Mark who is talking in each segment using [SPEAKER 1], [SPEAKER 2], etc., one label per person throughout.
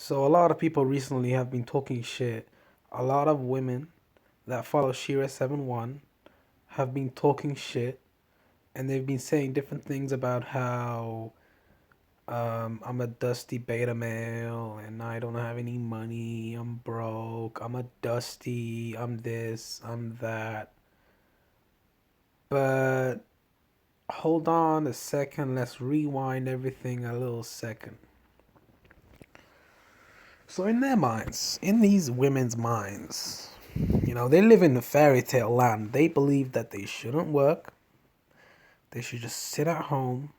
[SPEAKER 1] So a lot of people recently have been talking shit. A lot of women that follow Sheraseven1 have been talking shit, and they've been saying different things about how I'm a dusty beta male and I don't have any money. I'm broke. I'm a dusty. I'm this. I'm that. But hold on a second. Let's rewind everything a little second. So in their minds, in these women's minds, they live in a fairy tale land. They believe that they shouldn't work. They should just sit at home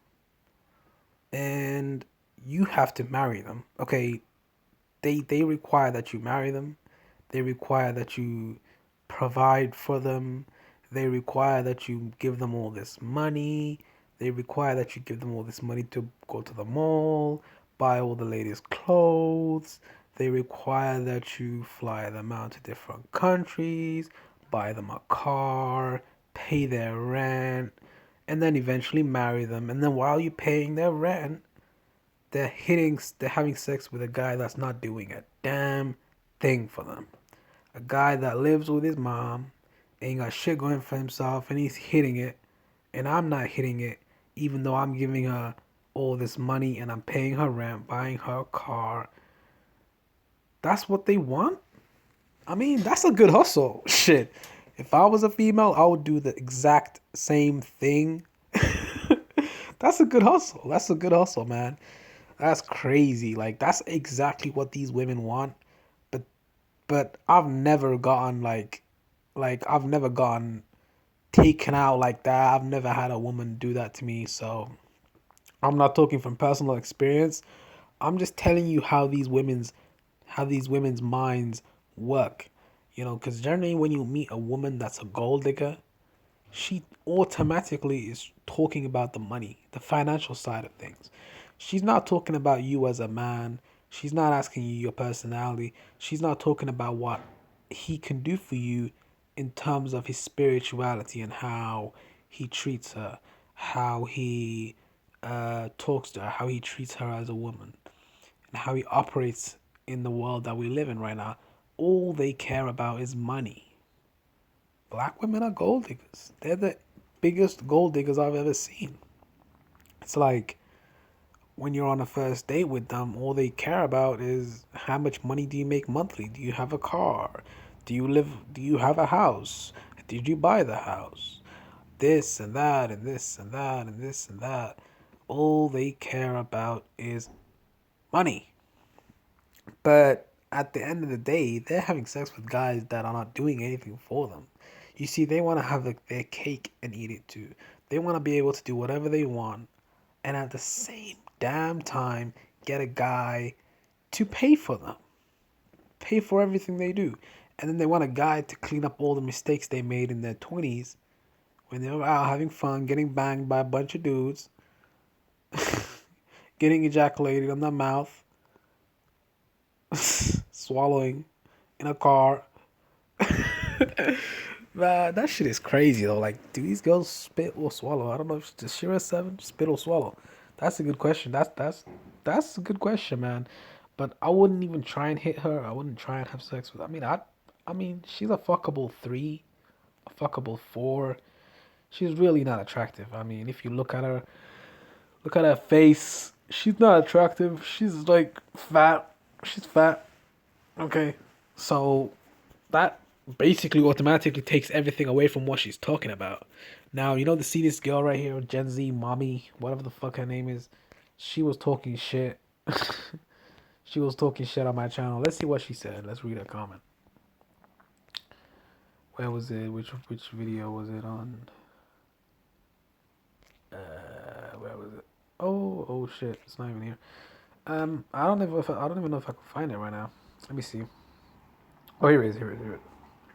[SPEAKER 1] and you have to marry them. Okay, they require that you marry them. They require that you provide for them. They require that you give them all this money. They require that you give them all this money to go to the mall, buy all the latest clothes. They require that you fly them out to different countries, buy them a car, pay their rent, and then eventually marry them. And then while you're paying their rent, they're having sex with a guy that's not doing a damn thing for them. A guy that lives with his mom, ain't got shit going for himself, and he's hitting it, and I'm not hitting it, even though I'm giving her all this money and I'm paying her rent, buying her a car. That's what they want? I mean, that's a good hustle. Shit. If I was a female, I would do the exact same thing. That's a good hustle. That's a good hustle, man. That's crazy. Like that's exactly what these women want. But I've never gotten like I've never gotten taken out like that. I've never had a woman do that to me. So I'm not talking from personal experience. I'm just telling you how these women's minds work. Because generally when you meet a woman that's a gold digger, she automatically is talking about the money, the financial side of things. She's not talking about you as a man. She's not asking you your personality. She's not talking about what he can do for you in terms of his spirituality and how he treats her, how he talks to her, how he treats her as a woman, and how he operates in the world that we live in right now. All they care about is money. Black women are gold diggers. They're the biggest gold diggers I've ever seen. It's like when you're on a first date with them, all they care about is how much money do you make monthly? Do you have a car? Do you have a house? Did you buy the house? This and that and this and that and this and that. All they care about is money. But at the end of the day, they're having sex with guys that are not doing anything for them. You see, they want to have their cake and eat it too. They want to be able to do whatever they want and at the same damn time get a guy to pay for them, pay for everything they do. And then they want a guy to clean up all the mistakes they made in their 20s when they were out having fun, getting banged by a bunch of dudes, getting ejaculated on the mouth, swallowing in a car. Man, that shit is crazy though. Like, do these girls spit or swallow? I don't know if it's Shira 7 spit or swallow. That's a good question. That's a good question, man. But I wouldn't even try and hit her. I wouldn't try and have sex with. I mean, she's a fuckable 3, a fuckable 4. She's really not attractive. I mean, if you look at her face. She's not attractive. She's like fat. She's fat. Okay, so that basically automatically takes everything away from what she's talking about. Now, to see this girl right here, Gen Z mommy, whatever the fuck her name is, she was talking shit. She was talking shit on my channel. Let's see what she said. Let's read her comment. Where was it? Which video was it on? Where was it? Oh shit! It's not even here. I don't even know if I can find it right now. Let me see. Oh, here it is. Here it is. Here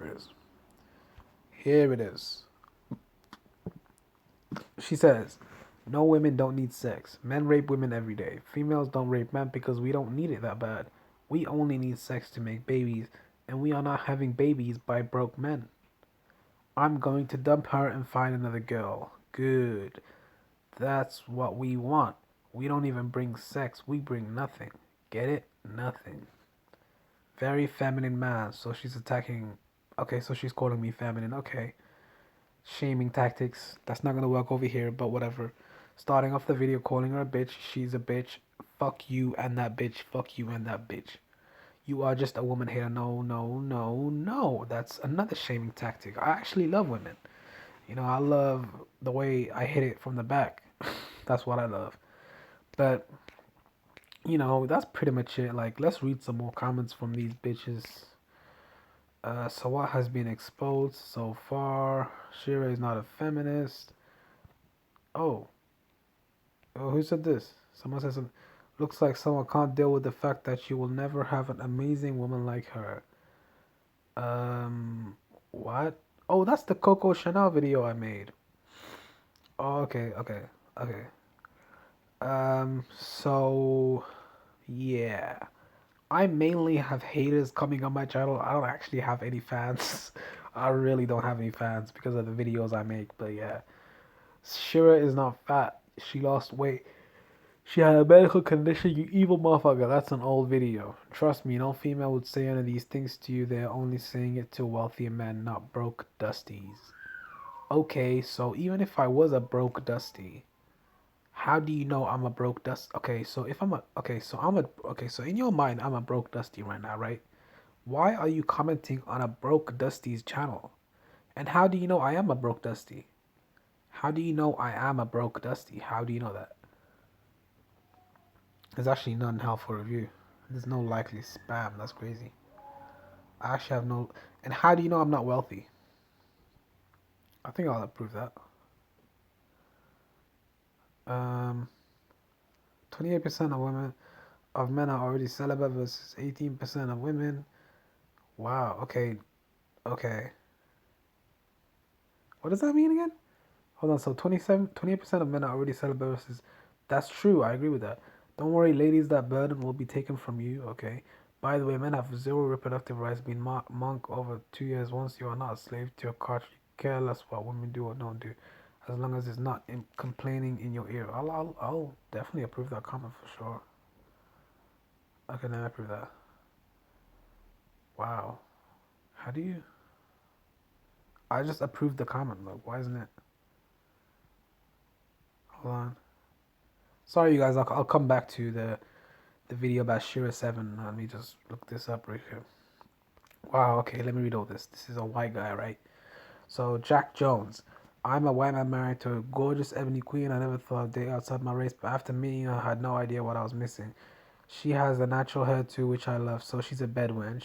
[SPEAKER 1] it is. Here it is. She says, no, women don't need sex. Men rape women every day. Females don't rape men because we don't need it that bad. We only need sex to make babies, and we are not having babies by broke men. I'm going to dump her and find another girl. Good. That's what we want. We don't even bring sex, we bring nothing. Get it? Nothing. Very feminine man. So she's attacking. Okay, so she's calling me feminine. Okay. Shaming tactics. That's not gonna work over here, but whatever. Starting off the video calling her a bitch. She's a bitch. Fuck you and that bitch. Fuck you and that bitch. You are just a woman hater. No, no, no, no. That's another shaming tactic. I actually love women. You know, I love the way I hit it from the back. That's what I love. But, that's pretty much it. Like, let's read some more comments from these bitches. So what has been exposed so far? Shira is not a feminist. Oh, who said this? Someone says, looks like someone can't deal with the fact that you will never have an amazing woman like her. What? Oh, that's the Coco Chanel video I made. Oh, okay, okay, okay. So yeah, I mainly have haters coming on my channel. I don't actually have any fans. I really don't have any fans because of the videos I make. But yeah, Shira is not fat. She lost weight. She had a medical condition, you evil motherfucker. That's an old video. Trust me, no female would say any of these things to you. They're only saying it to wealthy men, not broke dusties. Okay, so even if I was a broke dusty, how do you know I'm a broke dust? Okay, so if I'm a okay, so I'm a okay, so in your mind I'm a broke dusty right now, right? Why are you commenting on a broke dusty's channel? And how do you know I am a broke dusty? How do you know I am a broke dusty? How do you know that? There's actually none helpful review. There's no likely spam. That's crazy. I actually have no. And how do you know I'm not wealthy? I think I'll approve that. 28% of men are already celibate versus 18% of women. Wow. Okay. Okay. What does that mean again? Hold on. So 28% of men are already celibate versus. That's true. I agree with that. Don't worry, ladies. That burden will be taken from you. Okay. By the way, men have zero reproductive rights. Being monk over 2 years. Once you are not a slave to your country, care less what women do or don't do, as long as it's not complaining in your ear. I'll definitely approve that comment for sure. Okay, then I approve that. Wow. How do you? I just approved the comment. Look, why isn't it? Hold on. Sorry, you guys. I'll come back to the video about Sheraseven. Let me just look this up right here. Wow. Okay, let me read all this. This is a white guy, right? So Jack Jones. I'm a white man married to a gorgeous ebony queen. I never thought I'd date outside my race, but after meeting her, I had no idea what I was missing. She has a natural hair too, which I love. So she's a bed wench.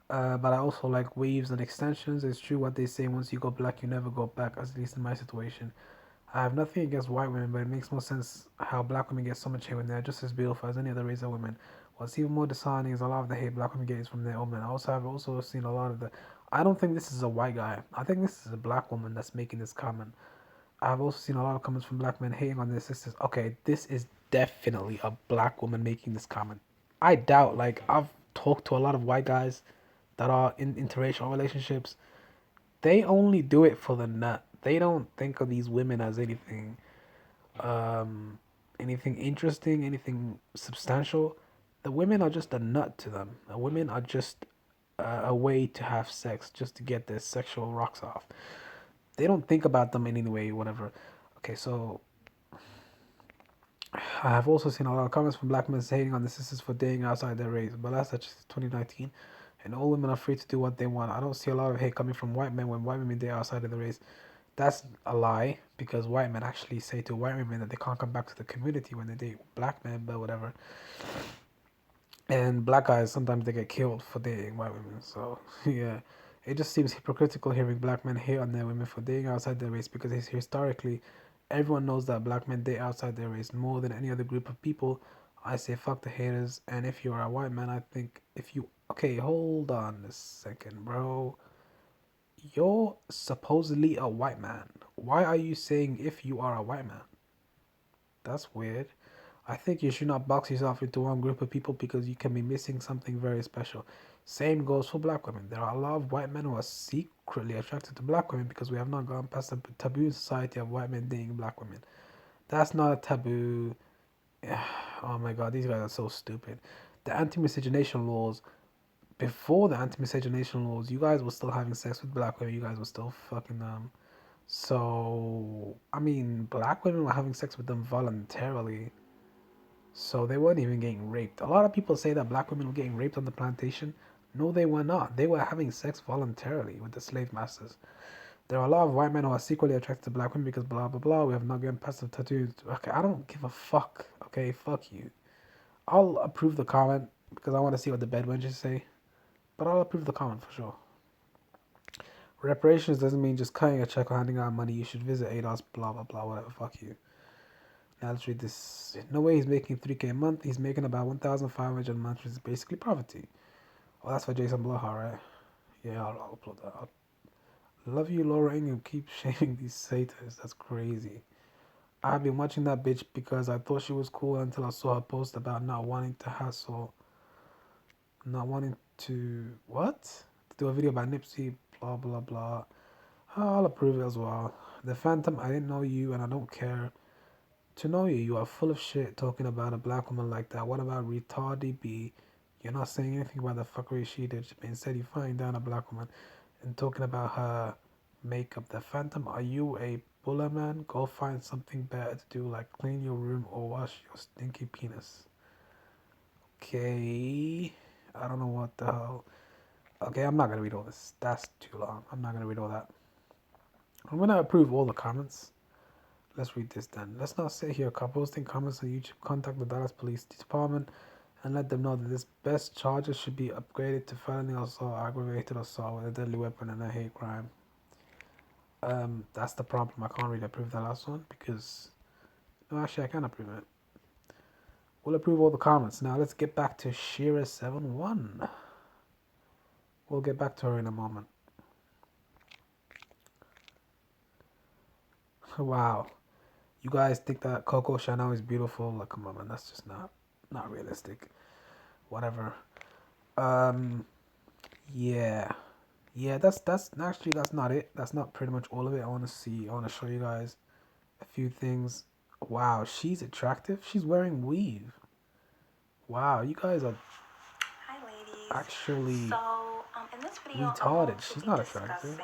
[SPEAKER 1] But I also like weaves and extensions. It's true what they say: once you go black, you never go back. At least in my situation. I have nothing against white women, but it makes more sense how black women get so much hate when they're just as beautiful as any other race of women. What's even more disheartening is a lot of the hate black women get is from their own men. I've also seen a lot of the. I don't think this is a white guy. I think this is a black woman that's making this comment. I've also seen a lot of comments from black men hating on their sisters. Okay, this is definitely a black woman making this comment. I doubt. Like I've talked to a lot of white guys that are in interracial relationships. They only do it for the nut. They don't think of these women as um, anything interesting, anything substantial. The women are just a nut to them. The women are just a way to have sex, just to get their sexual rocks off. They don't think about them in any way, whatever. Okay, so I have also seen a lot of comments from black men hating on the sisters for dating outside their race, but that's just 2019, and all women are free to do what they want. I don't see a lot of hate coming from white men when white women date outside of the race. That's a lie because white men actually say to white women that they can't come back to the community when they date black men, but whatever. And black guys sometimes they get killed for dating white women. So yeah, it just seems hypocritical hearing black men hate on their women for dating outside their race because historically, everyone knows that black men date outside their race more than any other group of people. I say fuck the haters, and if you're a white man, I think if you okay, hold on a second, bro. You're supposedly a white man. Why are you saying if you are a white man? That's weird. I think you should not box yourself into one group of people because you can be missing something very special. Same goes for black women. There are a lot of white men who are secretly attracted to black women because we have not gone past the taboo society of white men dating black women. That's not a taboo. Oh my god, these guys are so stupid. the anti-miscegenation laws, before the anti-miscegenation laws, you guys were still having sex with black women. You guys were still fucking them. So, I mean, black women were having sex with them voluntarily. So they weren't even getting raped. A lot of people say that black women were getting raped on the plantation. No, they were not. They were having sex voluntarily with the slave masters. There are a lot of white men who are secretly attracted to black women because blah blah blah. We have not gotten past the tattoos. Okay, I don't give a fuck. Okay, fuck you. I'll approve the comment because I want to see what the bed wenches say. But I'll approve the comment for sure. Reparations doesn't mean just cutting a check or handing out money. You should visit ADOS, blah blah blah, whatever. Fuck you. Now let's read this. No way he's making 3K a month. He's making about 1,500 a month, which is basically poverty. Well, that's for Jason Bloha, right? Yeah, I'll upload that. Love you, Laura Ingham. Keep shaming these satyrs. That's crazy. I've been watching that bitch because I thought she was cool until I saw her post about not wanting to hassle, not wanting to what? To do a video about Nipsey, blah blah blah. I'll approve it as well. The Phantom, I didn't know you and I don't care to know you. You are full of shit talking about a black woman like that. What about retarded B? You're not saying anything about the fuckery she did, but instead you find down a black woman and talking about her makeup. The Phantom, are you a buller man? Go find something better to do, like clean your room or wash your stinky penis. Okay, I don't know what the hell. Okay, I'm not gonna read all this. That's too long. I'm not gonna read all that. I'm gonna approve all the comments. Let's read this then. Let's not sit here posting comments on YouTube. Contact the Dallas Police Department and let them know that this best charges should be upgraded to felony assault, aggravated assault with a deadly weapon, and a hate crime. That's the problem. I can't really approve that last one because no, actually I can approve it. We'll approve all the comments. Now let's get back to Sheraseven1. We'll get back to her in a moment. Wow. You guys think that Coco Chanel is beautiful? Like, come on, man. That's just not realistic. Whatever. Yeah. Yeah, that's actually that's not it. That's not pretty much all of it. I want to show you guys a few things. Wow, she's attractive. She's wearing weave. Wow, you guys are
[SPEAKER 2] Hi, ladies.
[SPEAKER 1] actually
[SPEAKER 2] in this video,
[SPEAKER 1] retarded. She's not attractive.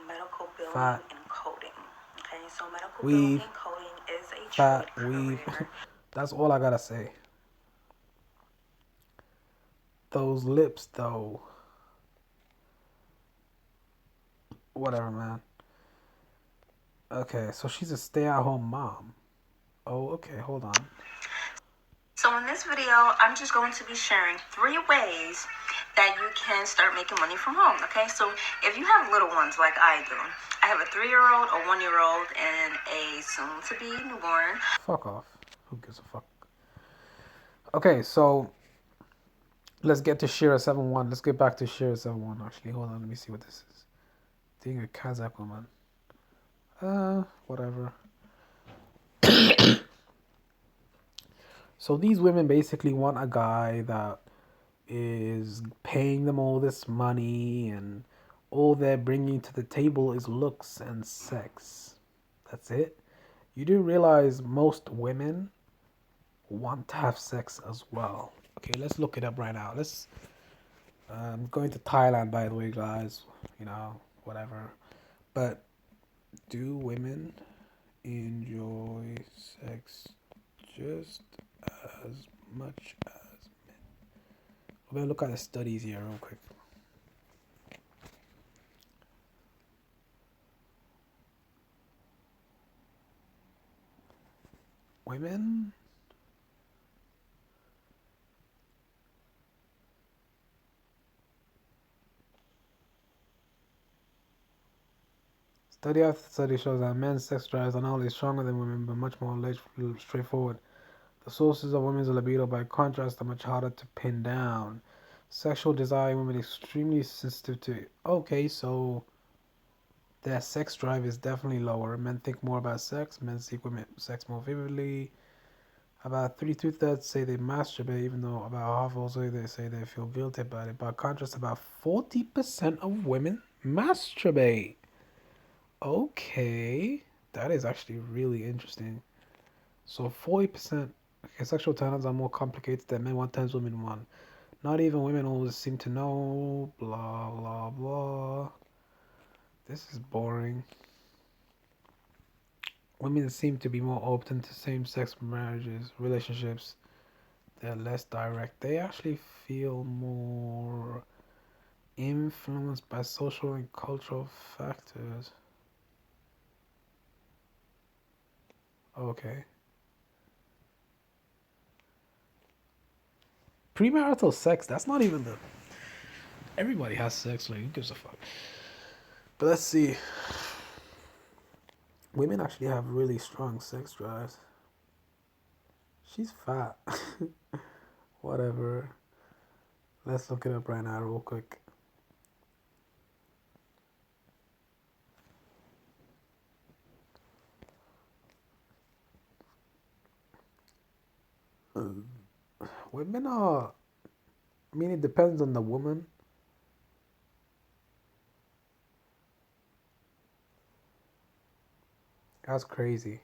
[SPEAKER 2] Medical billing
[SPEAKER 1] Fat
[SPEAKER 2] and coding. Okay, so medical
[SPEAKER 1] weave.
[SPEAKER 2] billing and coding is a
[SPEAKER 1] Fat
[SPEAKER 2] trade
[SPEAKER 1] weave.
[SPEAKER 2] career.
[SPEAKER 1] That's all I gotta say. Those lips, though. Whatever, man. Okay, so she's a stay-at-home mom. Oh, okay, hold on.
[SPEAKER 2] So in this video, I'm just going to be sharing 3 ways that you can start making money from home. Okay, so if you have little ones like I do, I have a 3-year-old, a 1-year-old, and a soon-to-be newborn.
[SPEAKER 1] Fuck off. Who gives a fuck? Okay, so let's get to Sheraseven1. Let's get back to Sheraseven1. Actually, hold on. Let me see what this is. Being a Kazakh woman. Whatever. So these women basically want a guy that is paying them all this money and all they're bringing to the table is looks and sex. That's it. You do realize most women want to have sex as well. Okay, let's look it up right now. I'm going to Thailand, by the way, guys. You know, whatever. But do women enjoy sex just as much as men? We're gonna look at the studies here real quick. Women study after study shows that men's sex drives are not only stronger than women but much more straightforward. The sources of women's libido, by contrast, are much harder to pin down. Sexual desire in women is extremely sensitive to it. Okay, so their sex drive is definitely lower. Men think more about sex. Men seek women sex more vividly. About 32 thirds say they masturbate, even though about half also they say they feel guilty about it. By contrast, about 40% of women masturbate. Okay, that is actually really interesting. So 40%. Okay, sexual talents are more complicated than men want times women want. Not even women always seem to know. Blah blah blah. This is boring. Women seem to be more open to same-sex marriages, relationships. They're less direct. They actually feel more influenced by social and cultural factors. Okay. Premarital sex, that's not even the. Everybody has sex, like, who gives a fuck? But let's see. Women actually have really strong sex drives. She's fat. Whatever. Let's look it up right now, real quick. Women are. I mean, it depends on the woman. That's crazy.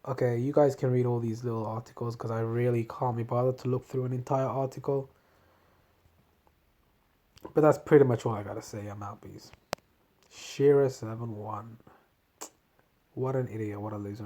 [SPEAKER 1] Okay, you guys can read all these little articles because I really can't be bothered to look through an entire article. But that's pretty much all I gotta say. I'm out, peace. Sheraseven1. What an idiot. What a loser.